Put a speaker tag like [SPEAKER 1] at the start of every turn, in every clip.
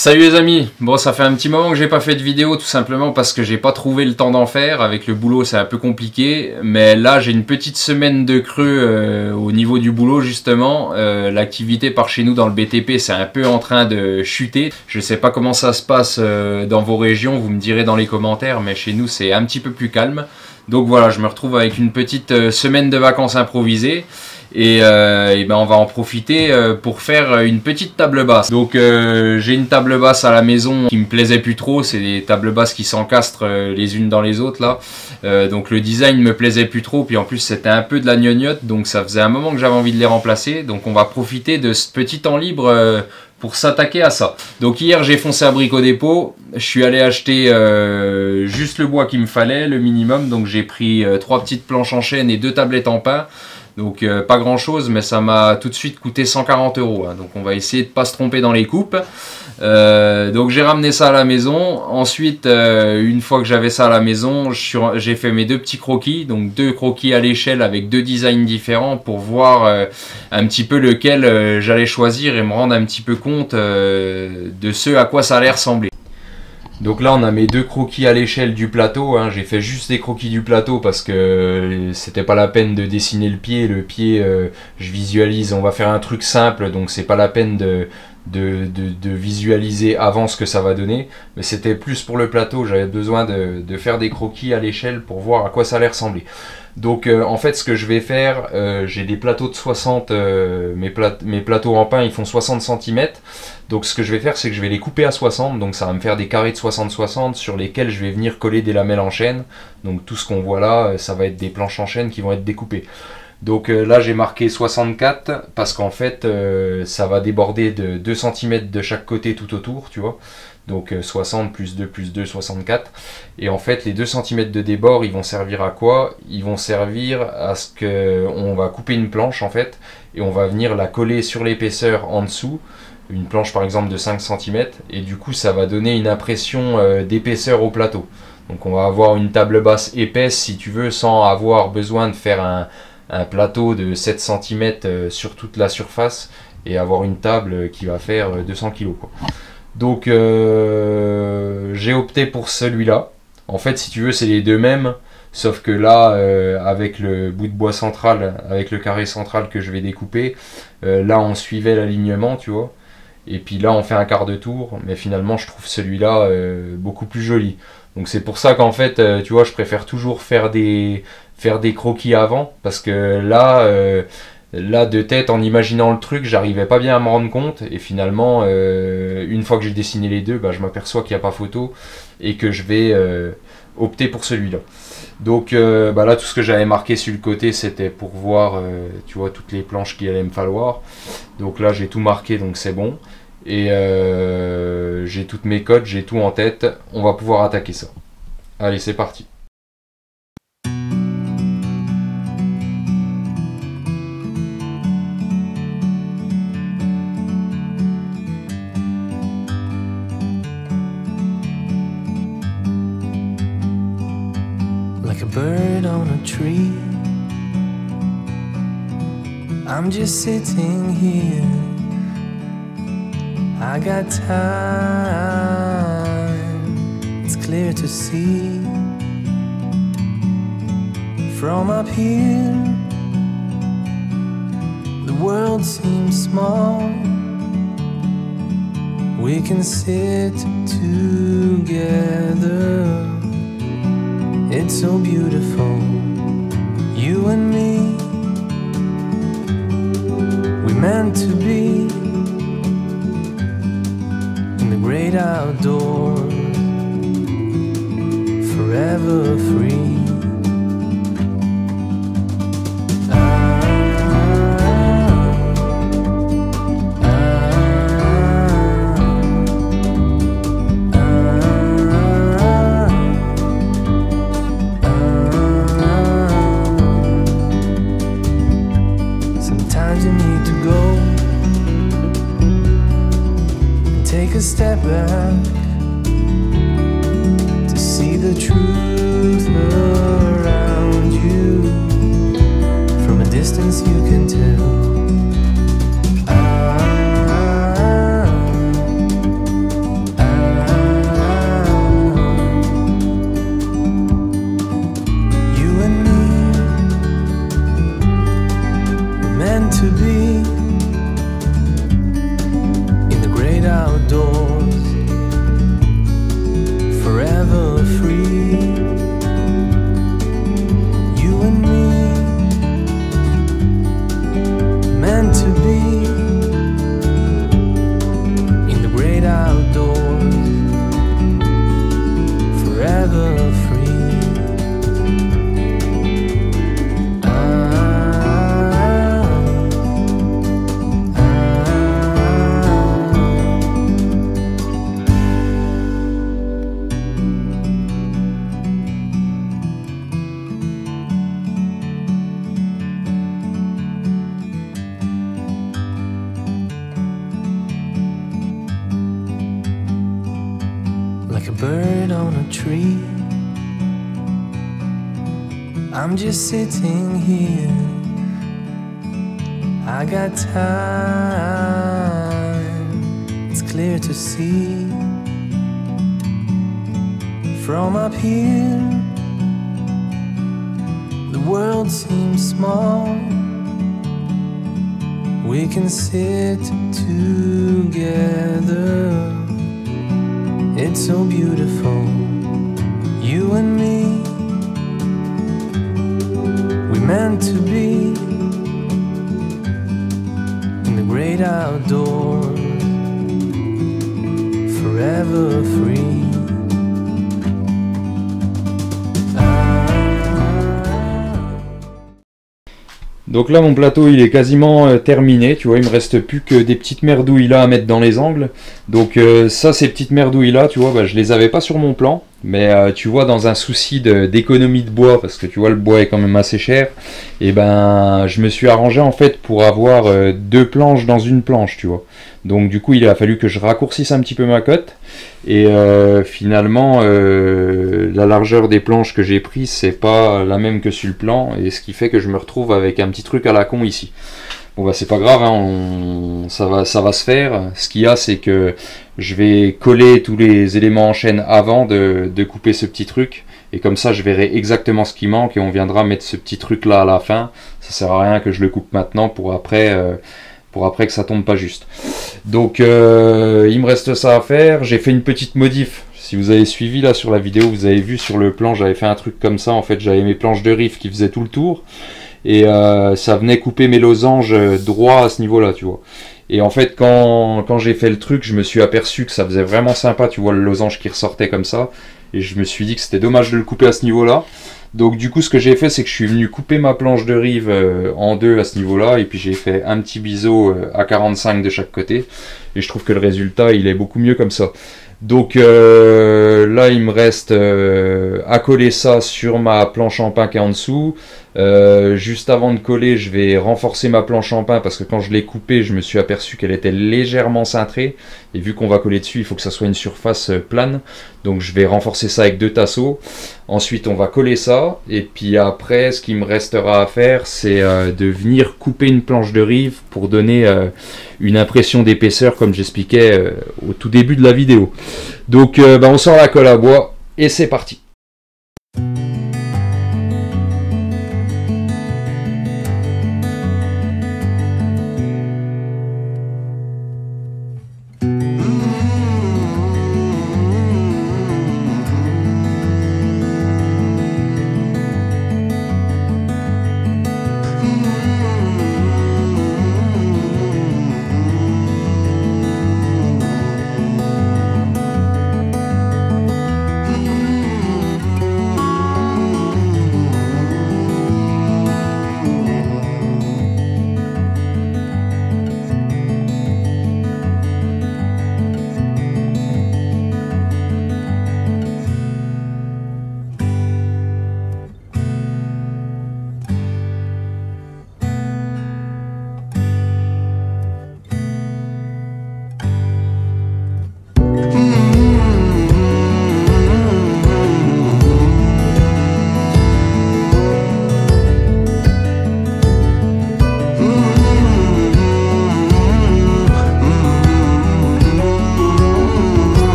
[SPEAKER 1] Salut les amis, bon ça fait un petit moment que j'ai pas fait de vidéo tout simplement parce que j'ai pas trouvé le temps d'en faire, avec le boulot c'est un peu compliqué, mais là j'ai une petite semaine de creux au niveau du boulot justement, l'activité par chez nous dans le BTP c'est un peu en train de chuter, je sais pas comment ça se passe dans vos régions, vous me direz dans les commentaires, mais chez nous c'est un petit peu plus calme, donc voilà je me retrouve avec une petite semaine de vacances improvisées. Et ben on va en profiter pour faire une petite table basse. Donc j'ai une table basse à la maison qui me plaisait plus trop, c'est des tables basses qui s'encastrent les unes dans les autres là. Donc le design me plaisait plus trop, puis en plus c'était un peu de la gnognotte, donc ça faisait un moment que j'avais envie de les remplacer. Donc on va profiter de ce petit temps libre pour s'attaquer à ça. Donc hier j'ai foncé à Brico Dépôt, je suis allé acheter juste le bois qu'il me fallait, le minimum. Donc j'ai pris 3 petites planches en chêne et 2 tablettes en pin. Donc pas grand chose, mais ça m'a tout de suite coûté 140 €. Hein. Donc on va essayer de ne pas se tromper dans les coupes. Donc j'ai ramené ça à la maison. Ensuite, une fois que j'avais ça à la maison, j'ai fait mes 2 petits croquis. Donc 2 croquis à l'échelle avec 2 designs différents pour voir un petit peu lequel j'allais choisir et me rendre un petit peu compte de ce à quoi ça allait ressembler. Donc là on a mes 2 croquis à l'échelle du plateau, hein. J'ai fait juste des croquis du plateau parce que c'était pas la peine de dessiner le pied. Le pied je visualise, on va faire un truc simple, donc c'est pas la peine de visualiser avant ce que ça va donner. Mais c'était plus pour le plateau, j'avais besoin de faire des croquis à l'échelle pour voir à quoi ça allait ressembler. Donc en fait ce que je vais faire, j'ai des plateaux de 60, mes plateaux en pin ils font 60 cm. Donc ce que je vais faire c'est que je vais les couper à 60, donc ça va me faire des carrés de 60-60 sur lesquels je vais venir coller des lamelles en chêne. Donc tout ce qu'on voit là, ça va être des planches en chêne qui vont être découpées. Donc là j'ai marqué 64 parce qu'en fait ça va déborder de 2 cm de chaque côté tout autour, tu vois. Donc 60 plus 2, 64. Et en fait les 2 cm de débord ils vont servir à quoi? Ils vont servir à ce qu'on va couper une planche en fait, et on va venir la coller sur l'épaisseur en dessous. Une planche par exemple de 5 cm, et du coup ça va donner une impression d'épaisseur au plateau. Donc on va avoir une table basse épaisse si tu veux, sans avoir besoin de faire un plateau de 7 cm sur toute la surface, et avoir une table qui va faire 200 kg quoi. Donc j'ai opté pour celui-là. En fait si tu veux c'est les deux mêmes, sauf que là avec le bout de bois central, avec le carré central que je vais découper, là on suivait l'alignement tu vois. Et puis là on fait un quart de tour, mais finalement je trouve celui-là beaucoup plus joli. Donc c'est pour ça qu'en fait tu vois je préfère toujours faire des croquis avant, parce que là de tête en imaginant le truc j'arrivais pas bien à me rendre compte, et finalement une fois que j'ai dessiné les deux, bah, je m'aperçois qu'il n'y a pas photo et que je vais opter pour celui-là. Donc bah là tout ce que j'avais marqué sur le côté c'était pour voir tu vois toutes les planches qu'il allait me falloir. Donc là j'ai tout marqué, donc c'est bon. Et j'ai toutes mes codes, j'ai tout en tête, on va pouvoir attaquer ça. Allez c'est parti.
[SPEAKER 2] Like a bird on a tree, I'm just sitting here. I got time, it's clear to see. From up here, the world seems small. We can sit together. It's so beautiful, you and me. We meant to be in the great outdoors, forever free. Take a step back to see the truth around you. From a distance you can tell like a bird on a tree. I'm just sitting here, I got time, it's clear to see. From up here, the world seems small. We can sit together, it's so beautiful, you and me. We meant to be in the great outdoors, forever free.
[SPEAKER 1] Donc là mon plateau il est quasiment terminé, tu vois, il me reste plus que des petites merdouilles là à mettre dans les angles. Donc ça, ces petites merdouilles là, tu vois, bah, je les avais pas sur mon plan, mais tu vois, dans un souci d'économie de bois, parce que tu vois le bois est quand même assez cher, et ben je me suis arrangé en fait pour avoir deux planches dans une planche, tu vois. Donc du coup il a fallu que je raccourcisse un petit peu ma cote, et finalement la largeur des planches que j'ai pris c'est pas la même que sur le plan, et ce qui fait que je me retrouve avec un petit truc à la con ici. Bon bah c'est pas grave, hein, ça va se faire. Ce qu'il y a, c'est que je vais coller tous les éléments en chaîne avant de couper ce petit truc, et comme ça je verrai exactement ce qui manque et on viendra mettre ce petit truc là à la fin. Ça sert à rien que je le coupe maintenant pour après que ça tombe pas juste. Donc il me reste ça à faire. J'ai fait une petite modif. Si vous avez suivi là sur la vidéo, vous avez vu sur le plan, j'avais fait un truc comme ça. En fait, j'avais mes planches de riff qui faisaient tout le tour, et ça venait couper mes losanges droit à ce niveau là, tu vois. Et en fait, quand j'ai fait le truc, je me suis aperçu que ça faisait vraiment sympa, tu vois, le losange qui ressortait comme ça, et je me suis dit que c'était dommage de le couper à ce niveau là. Donc du coup ce que j'ai fait, c'est que je suis venu couper ma planche de rive en deux à ce niveau là, et puis j'ai fait un petit biseau à 45 de chaque côté, et je trouve que le résultat il est beaucoup mieux comme ça. Donc là il me reste à coller ça sur ma planche en pin qui est en dessous. Juste avant de coller, je vais renforcer ma planche en pin, parce que quand je l'ai coupée, je me suis aperçu qu'elle était légèrement cintrée, et vu qu'on va coller dessus, il faut que ça soit une surface plane, donc je vais renforcer ça avec deux tasseaux. Ensuite on va coller ça, et puis après ce qui me restera à faire, c'est de venir couper une planche de rive pour donner une impression d'épaisseur, comme j'expliquais au tout début de la vidéo. Donc on sort la colle à bois et c'est parti.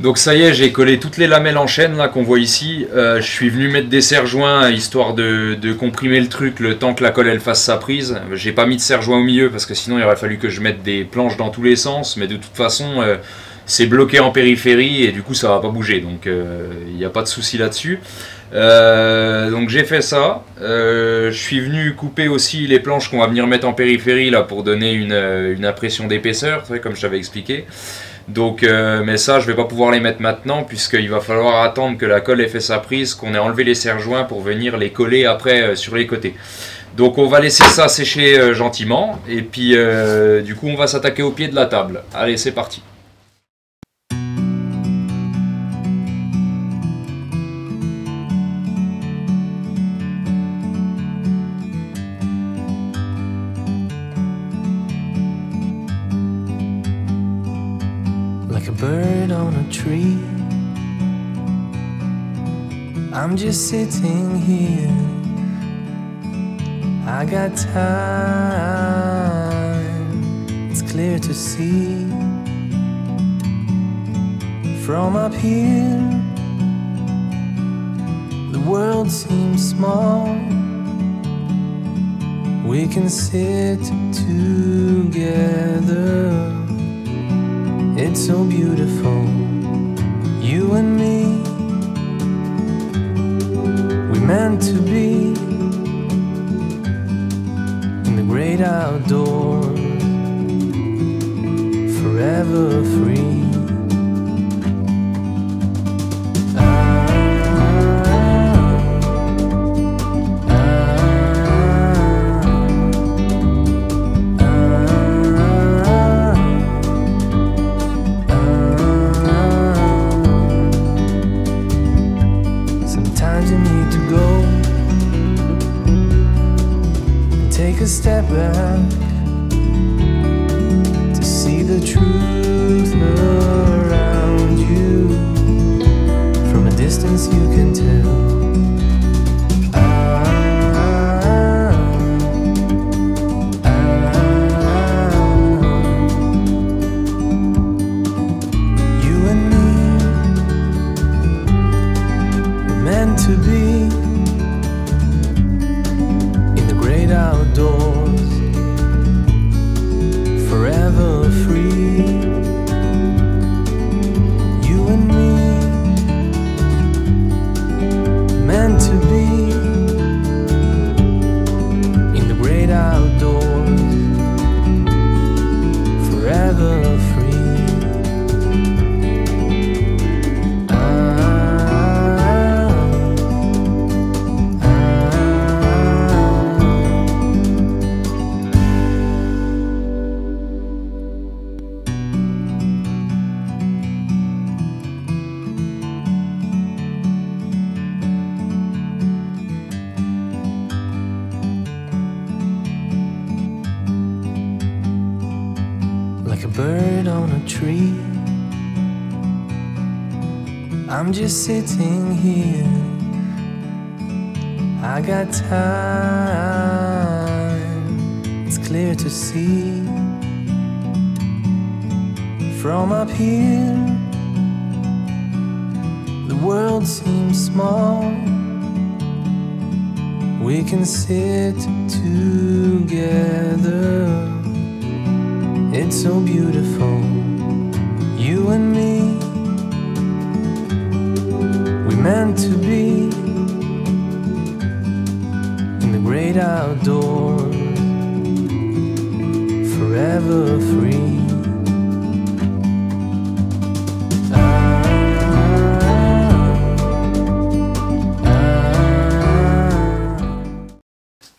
[SPEAKER 1] Donc ça y est, j'ai collé toutes les lamelles en chaîne là qu'on voit ici. Je suis venu mettre des serre-joints histoire de comprimer le truc le temps que la colle elle fasse sa prise. J'ai pas mis de serre-joints au milieu parce que sinon il aurait fallu que je mette des planches dans tous les sens. Mais de toute façon, c'est bloqué en périphérie et du coup ça va pas bouger. Donc il n'y a pas de souci là-dessus. Donc j'ai fait ça. Je suis venu couper aussi les planches qu'on va venir mettre en périphérie là pour donner une impression d'épaisseur, comme je t'avais expliqué. Donc, mais ça, je vais pas pouvoir les mettre maintenant puisqu'il va falloir attendre que la colle ait fait sa prise, qu'on ait enlevé les serre-joints pour venir les coller après sur les côtés. Donc, on va laisser ça sécher gentiment et puis du coup, on va s'attaquer au pied de la table. Allez, c'est parti.
[SPEAKER 2] Like a bird on a tree, I'm just sitting here. I got time, it's clear to see. From up here, the world seems small. We can sit together. It's so beautiful, you and me. We meant to be in the great outdoors, forever free. A step back to see the truth around you. From a distance you can tell. You and me were meant to be in the great outdoors, forever free. You and me, meant to be in the great outdoors, forever free. Like a bird on a tree, I'm just sitting here. I got time, it's clear to see. From up here, the world seems small. We can sit together. It's so beautiful, you and me. We meant to be in the great outdoors, forever free.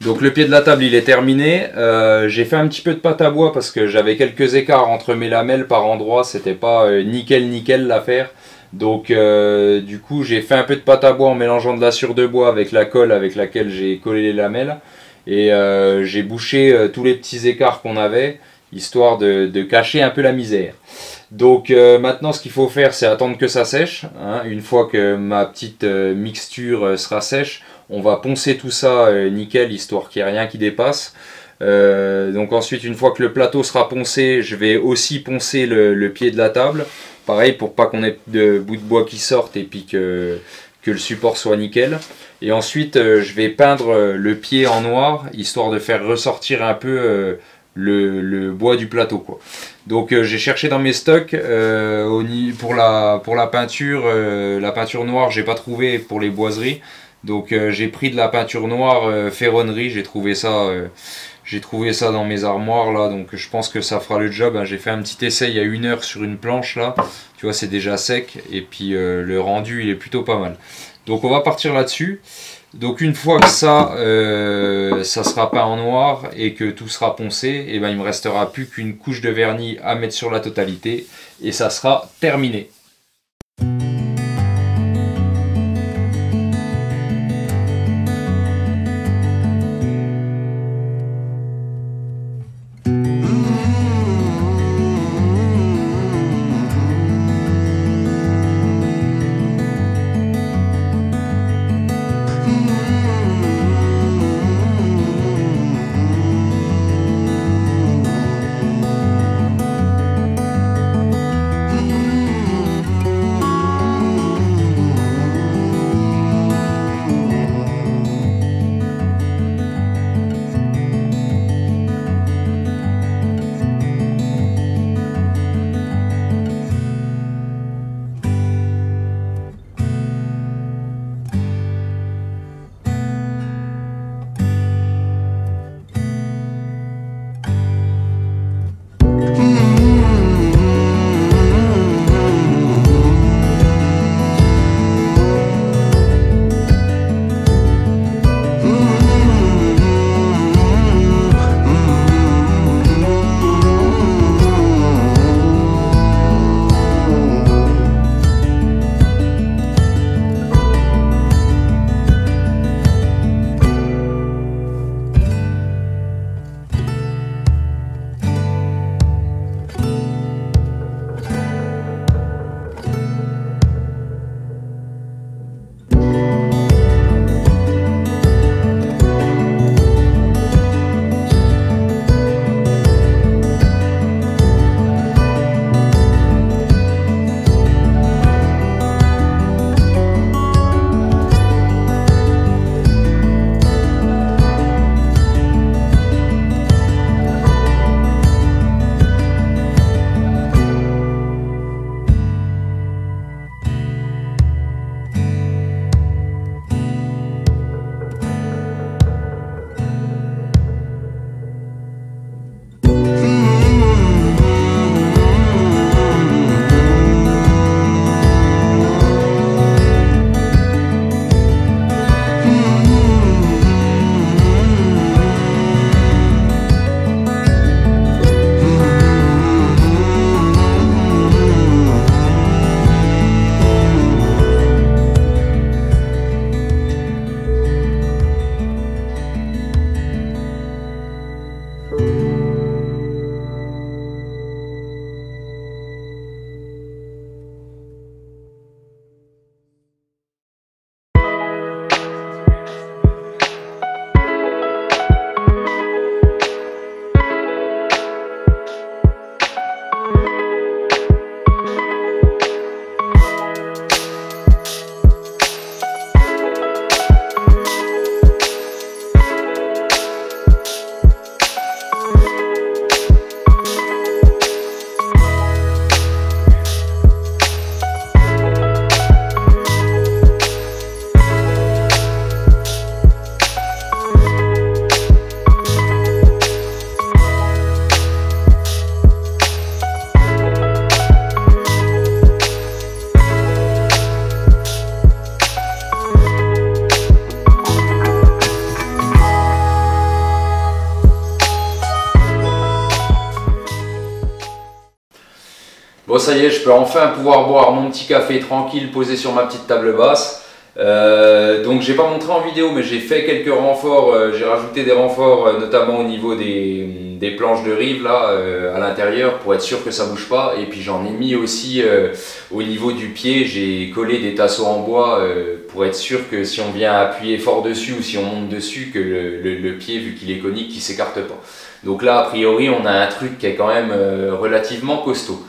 [SPEAKER 1] Donc le pied de la table il est terminé. J'ai fait un petit peu de pâte à bois parce que j'avais quelques écarts entre mes lamelles par endroits, c'était pas nickel l'affaire. Donc du coup j'ai fait un peu de pâte à bois en mélangeant de la sciure de bois avec la colle avec laquelle j'ai collé les lamelles. Et j'ai bouché tous les petits écarts qu'on avait, histoire de cacher un peu la misère. Donc maintenant ce qu'il faut faire c'est attendre que ça sèche, hein. Une fois que ma petite mixture sera sèche, on va poncer tout ça nickel, histoire qu'il n'y ait rien qui dépasse. Donc ensuite une fois que le plateau sera poncé, je vais aussi poncer le pied de la table pareil pour pas qu'on ait de bouts de bois qui sortent et puis que le support soit nickel. Et ensuite je vais peindre le pied en noir histoire de faire ressortir un peu le bois du plateau, quoi. Donc j'ai cherché dans mes stocks pour la peinture noire, j'ai pas trouvé pour les boiseries. Donc j'ai pris de la peinture noire ferronnerie, j'ai trouvé ça dans mes armoires là, donc je pense que ça fera le job, hein. J'ai fait un petit essai il y a 1 heure sur une planche là, tu vois c'est déjà sec et puis le rendu il est plutôt pas mal. Donc on va partir là-dessus. Donc une fois que ça sera peint en noir et que tout sera poncé, et ben il me restera plus qu'une couche de vernis à mettre sur la totalité et ça sera terminé. Bon, ça y est, je peux enfin pouvoir boire mon petit café tranquille posé sur ma petite table basse. Donc j'ai pas montré en vidéo, mais j'ai fait quelques renforts, j'ai rajouté des renforts notamment au niveau des planches de rive là à l'intérieur pour être sûr que ça bouge pas, et puis j'en ai mis aussi au niveau du pied, j'ai collé des tasseaux en bois pour être sûr que si on vient appuyer fort dessus ou si on monte dessus, que le pied, vu qu'il est conique, qu'il s'écarte pas. Donc là a priori on a un truc qui est quand même relativement costaud.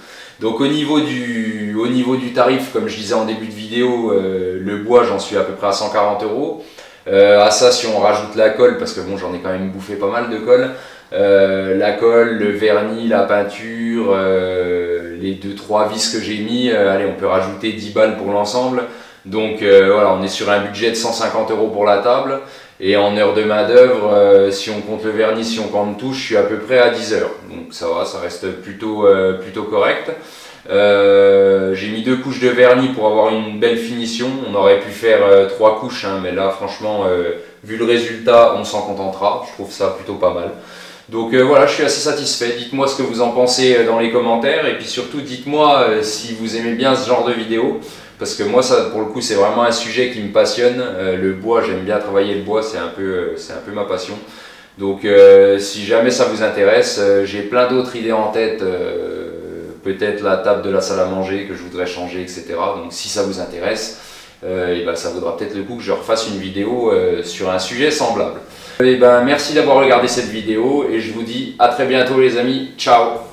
[SPEAKER 1] Donc au niveau du tarif, comme je disais en début de vidéo, le bois j'en suis à peu près à 140 €. À ça, si on rajoute la colle, parce que bon, j'en ai quand même bouffé pas mal de colle, la colle, le vernis, la peinture, les 2-3 vis que j'ai mis, allez, on peut rajouter 10 balles pour l'ensemble. Donc voilà, on est sur un budget de 150 € pour la table. Et en heure de main d'œuvre, si on compte le vernis, si on compte tout, je suis à peu près à 10 heures. Donc ça va, ça reste plutôt correct. J'ai mis 2 couches de vernis pour avoir une belle finition. On aurait pu faire 3 couches, hein, mais là franchement, vu le résultat, on s'en contentera. Je trouve ça plutôt pas mal. Donc voilà, je suis assez satisfait. Dites-moi ce que vous en pensez dans les commentaires. Et puis surtout, dites-moi si vous aimez bien ce genre de vidéo. Parce que moi, ça, pour le coup, c'est vraiment un sujet qui me passionne. Le bois, j'aime bien travailler le bois, c'est un peu ma passion. Donc si jamais ça vous intéresse, j'ai plein d'autres idées en tête. Peut-être la table de la salle à manger que je voudrais changer, etc. Donc si ça vous intéresse, et ben, ça vaudra peut-être le coup que je refasse une vidéo sur un sujet semblable. Et ben, merci d'avoir regardé cette vidéo et je vous dis à très bientôt les amis. Ciao!